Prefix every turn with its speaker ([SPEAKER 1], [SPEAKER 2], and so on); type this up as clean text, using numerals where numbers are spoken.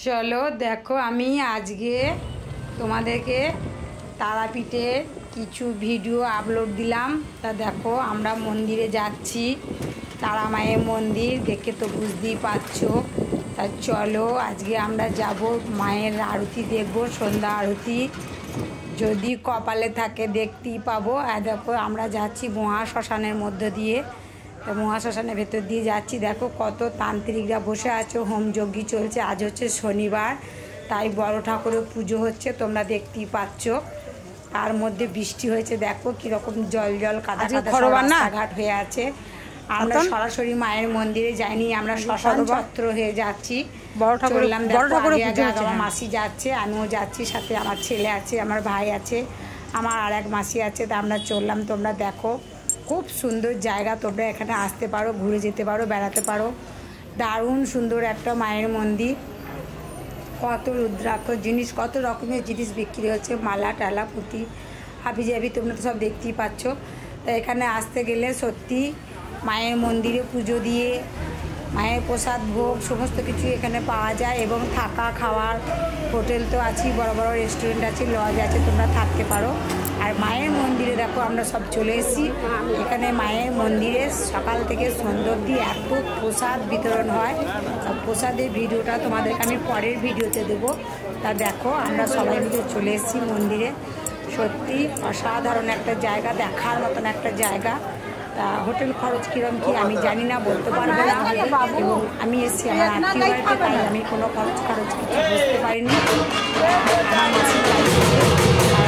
[SPEAKER 1] চলো দেখো আমি আজকে তোমাদেরকে তারাপীঠের কিছু ভিডিও আপলোড দিলাম। তা দেখো আমরা মন্দিরে যাচ্ছি, তারা মায়ের মন্দির, দেখে তো বুঝতেই পারছো। তা চলো আজকে আমরা যাব, মায়ের আরতি দেখব, সন্ধ্যা আরতি, যদি কপালে থাকে দেখতেই পাবো। আর দেখো আমরা যাচ্ছি মহাশ্মশানের মধ্য দিয়ে, তা মহাশ্মশানের ভেতর দিয়ে যাচ্ছি। দেখো কত তান্ত্রিকরা বসে আছে, হোমযজ্ঞ চলছে। আজ হচ্ছে শনিবার, তাই বড় ঠাকুরের পুজো হচ্ছে, তোমরা দেখতেই পাচ্ছ। তার মধ্যে বৃষ্টি হয়েছে, দেখো কীরকম জল জল কাদা কাদা রাস্তাঘাট হয়ে আছে। আমরা সরাসরি মায়ের মন্দিরে যাইনি, আমরা শ্মশান চত্বর হয়ে যাচ্ছি। চললাম, আমার মাসি যাচ্ছে, আমিও যাচ্ছি, সাথে আমার ছেলে আছে, আমার ভাই আছে, আমার আর এক মাসি আছে। তা আমরা চললাম, তোমরা দেখো খুব সুন্দর জায়গা, তোমরা এখানে আসতে পারো, ঘুরে যেতে পারো, বেড়াতে পারো। দারুণ সুন্দর একটা মায়ের মন্দির, কত রুদ্রাক্ষ জিনিস, কত রকমের জিনিস বিক্রি হচ্ছে, মালা টালা পুঁতি হাবিজাবি, তোমরা তো সব দেখতেই পাচ্ছ। তা এখানে আসতে গেলে সত্যি মায়ের মন্দিরে পুজো দিয়ে মায়ের প্রসাদ ভোগ সমস্ত কিছু এখানে পাওয়া যায়, এবং থাকা খাওয়ার হোটেল তো আছেই, বড় বড় রেস্টুরেন্ট আছে, লজ আছে, তোমরা থাকতে পারো। আর মায়ের মন্দিরে দেখো আমরা সব চলে এসেছি। এখানে মায়ের মন্দিরে সকাল থেকে সন্ধ্যা অবধি এত প্রসাদ বিতরণ হয়। সব প্রসাদের ভিডিওটা তোমাদেরকে আমি পরের ভিডিওতে দেবো। তা দেখো আমরা সবাই মিলে চলে এসেছি মন্দিরে। সত্যি অসাধারণ একটা জায়গা, দেখার মতন একটা জায়গা। তা হোটেল খরচ কীরকম কী আমি জানি না, বলতে পারবো না। এবং আমি এসেছি আমার আত্মীয় বাড়িতে, তাই আমি কোনো খরচ কিছু বুঝতে পারিনি। আমার মাসির বাড়ি
[SPEAKER 2] সন্ধ্যা আরতি